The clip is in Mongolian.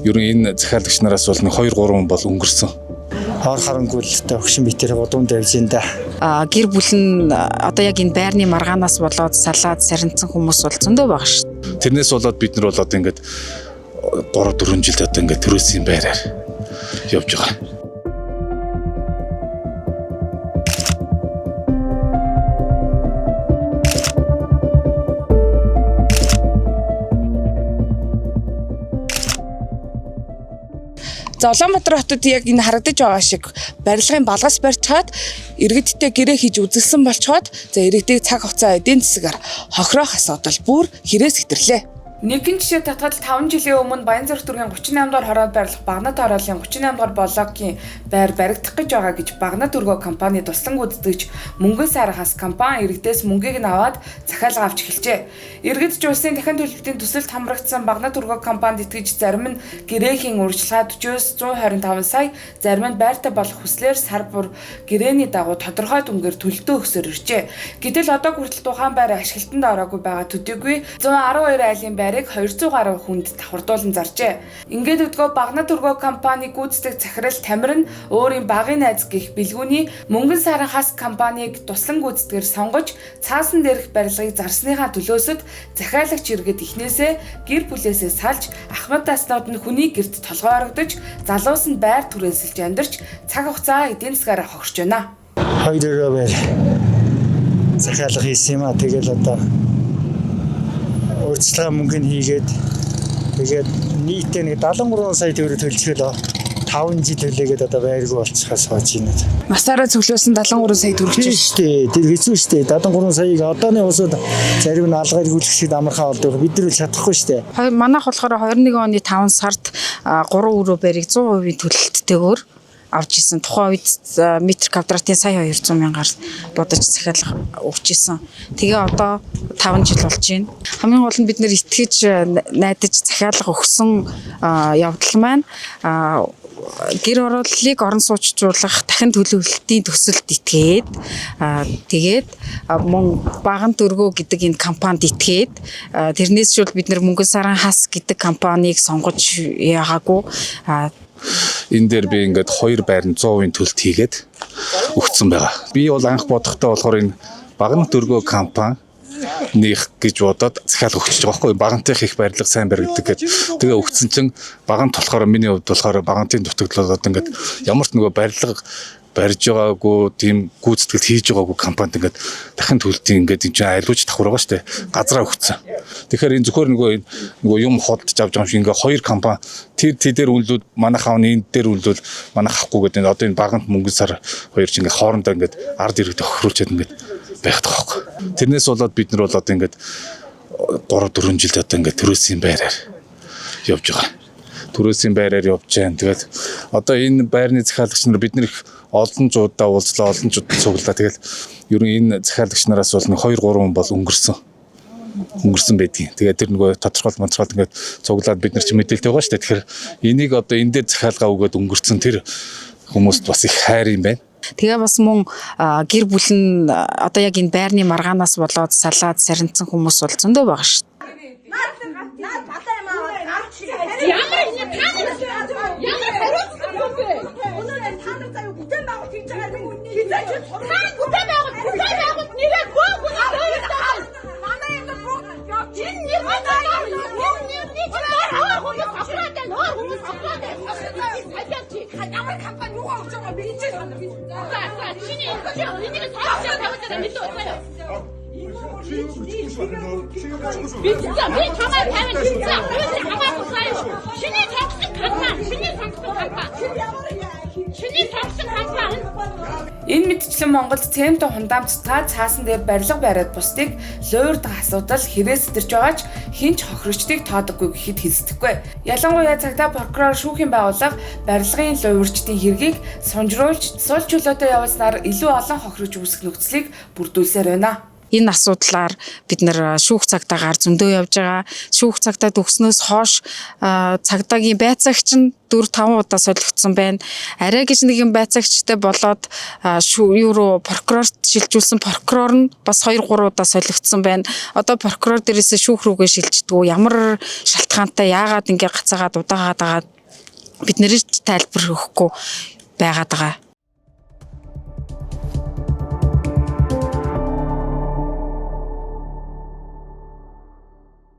ер нь энэ захиалагч нараас бол 2-3 хүн бол өнгөрсөн. Хор харангуйлалтай огшин битэр удуунд явж энэ. Гэр бүл нь одоо яг энэ байрны маргаанаас болоод салаад сарнцсан хүмүүс бол зөндөө байгаа шүү. Тэрнээс болоод бид нар бол одоо ингээд 3-4 жилд одоо ингээд төрөөсийн байраар явж байгаа. За Улаанбаатар хотод яг энэ харагдаж байгаа шиг барилгын балгас барьж чад иргэдтэй гэрээ хийж үзэлсэн болчоод за иргэдийг цаг хугацаа эдийн засгаар хохироох асуудал бүр хэрэгс хэтэрлээ. Нэгэн жишээ татгал 5 жилийн өмнө Баянзүрх дүүргийн 38 дугаар хороод байрлах Багнат хорооллын 38 дугаар блокийн байр баригдах гэж байгаа гэж Багнат өргөө компани туслан гүйцэтгэж Мөнгөн Сарахаас компани иргэдээс мөнгийг нь аваад захиалга авч эхэлжээ. Иргэд ч улсын дахин төлбөрийн төсөлд хамрагдсан Багнат өргөө компанид итгэж зарим нь гэрээхийн урьдчилгаа 40-125 сая, зарим нь байртай болох хүслээр сар бүр гэрээний дагуу тодорхой дүнгээр төлөлтөө өгсөөр иржээ. Гэтэл одоо хүртэл тухайн байр ашиглалтанд ороогүй байгаа төдийгүй 112 айлын байрыг 200 гаруй хүнд давхардуулан заржээ. Ингээд өдгөө Багнат өргөө компани гүйцэтгэх захирал Тамир нь өөрийн багын найз гэх бэлгүүний Мөнгөн Сарахаас компанийг туслан гүйцэтгээр сонгож цаасан дээрх барилгыг зарсныхаа төлөөсөд захиалагч иргэд ихнээсээ гэр бүлээсээ салж ахмад таснууд нь хүний гэрт толгойрогдож залуус нь байр түрээсэлж амьдарч цаг хугацаа эдийн засгаараа хогсож байна. 2 байр захиалга хийсэн юм а. Тэгэл одоо урьдчилгаа мөнгөнд хийгээд тэгээд нийтээ 73 сая төгрөг төлчихлөө 5 жил төлөөгээд одоо байргүй болчихоос хойш байна. Масаараа цуглуулсан 73 сая төгрөг шүү дээ. Тэр хэцүү шүү дээ. 73 саяыг одооны усад зарим нь алга эргүүлэх шиг амархан олдог. Бид нар чадахгүй шүү дээ. Манайх болохоор 21 оны 5 сард 3 өрөө байрыг 100% төлөлттэйгээр авч исэн. Тухайн үед метр квадратын сая 200 мянгаар бодож захиалга өгч исэн. Тэгээ одоо 5 жил болж байна. Хамгийн гол нь бид нэр итгэж найдаж захиалга өгсөн явдал маань гэр ороллыг орон сууцжуулах дахин төлөвлөлтийн төсөлд итгээд тэгээд мөн Багнат өргөө гэдэг энэ компанид итгээд тэрнээс шүүл бид нэр Мөнгөн Сарахаас гэдэг компанийг сонгож яагаагүй. Энэ дээр би ингээд 2 байранд 100% төлөлт хийгээд өгсөн байгаа. Би бол анх бодохдоо болохоор энэ Багнат өргөө компани нэх гэж бодоод захиалга өгч байгаа байхгүй. Багантайх их барилга сайн баригддаг гэж. Тэгээ өгсөн чинь Багант болохоор миний хувьд болохоор Багантын дутагдлаад ингээд ямар ч нөгөө барилга барьж байгаагүй тийм гүйцэтгэл хийж байгаагүй компанид ингээд дахин төлөлтийн ингээд энэ чинь айлууч давхар байгаа шүү дээ. Газраа өгсөн. Тэгэхээр энэ зөвхөр нөгөө юм ходж авч байгаа юм шиг ингээд 2 компани тэр үнэлүүд манайх аавны энэ дээр үнэлвэл манайх авахгүй гэдэг. Одоо энэ Багант Мөнгөн Сар хоёр чинь ингээд хоорондоо ингээд ард иргэд охируулчаад ингээд байх таахгүй. Тэрнээс болоод бид нар бол одоо ингээд 3-4 жилд одоо ингээд төрөөсийн байраар явж байгаа. Төрөөсийн байраар явж байна. Тэгээд одоо энэ байрны захиалагч нар бид нар олон жуудаа уулзлаа, олон жууд цуглаа. Тэгэл ер нь энэ захиалагч нараас бол 2-3 хүн бол өнгөрсөн байдгийг. Тэгээд тэр нөгөө тодорхойлт ингээд цуглаад бид нар ч мэдээлэлтэй байгаа шүү дээ. Тэгэхээр энийг одоо энэ дээр захиалгаа өгөөд өнгөрсөн тэр хүмүүст бас их хайр юм байна. Тэгээ бас мөн гэр бүл нь одоо яг энэ байрны маргаанаас болоод салаад сарнцсан хүмүүс бол зөндөө байгаа шүү. Энэ мэдчлэн Монголд цементийн хундаамж цаасан дээр барилга бариад бусдыг луурдах асуудал хэрэгс сэтэрж байгаач хинч хохирогчдыг тоодоггүй гэхэд хэлцдэггүй. Ялангуяа цагдаа прокурор шүүхийн байгууллага барилгын луурчдын хэргийг сунжруулж сул чөлөөтэй явуулснаар илүү олон хохирогч үүсэх нөхцөлийг бүрдүүлсээр байна. Энэ асуудлаар бид нэр шүүх цагдаагаар зөндөө явж байгаа. Шүүх цагдаа төгснөөс хойш цагдаагийн байцаагч нь 4-5 удаа солигдсон байна. Арай гэж нэг юм байцаагчтай болоод юу руу прокурорт шилжүүлсэн прокурор нь бас 2-3 удаа солигдсон байна. Одоо прокурор дээрээс шүүх рүүгээ шилждэг. Ямар шалтгаантай яагаад ингэ гацаагаад удаагаад байгаа бид нэрч тайлбар өгөхгүй байгаад байгаа.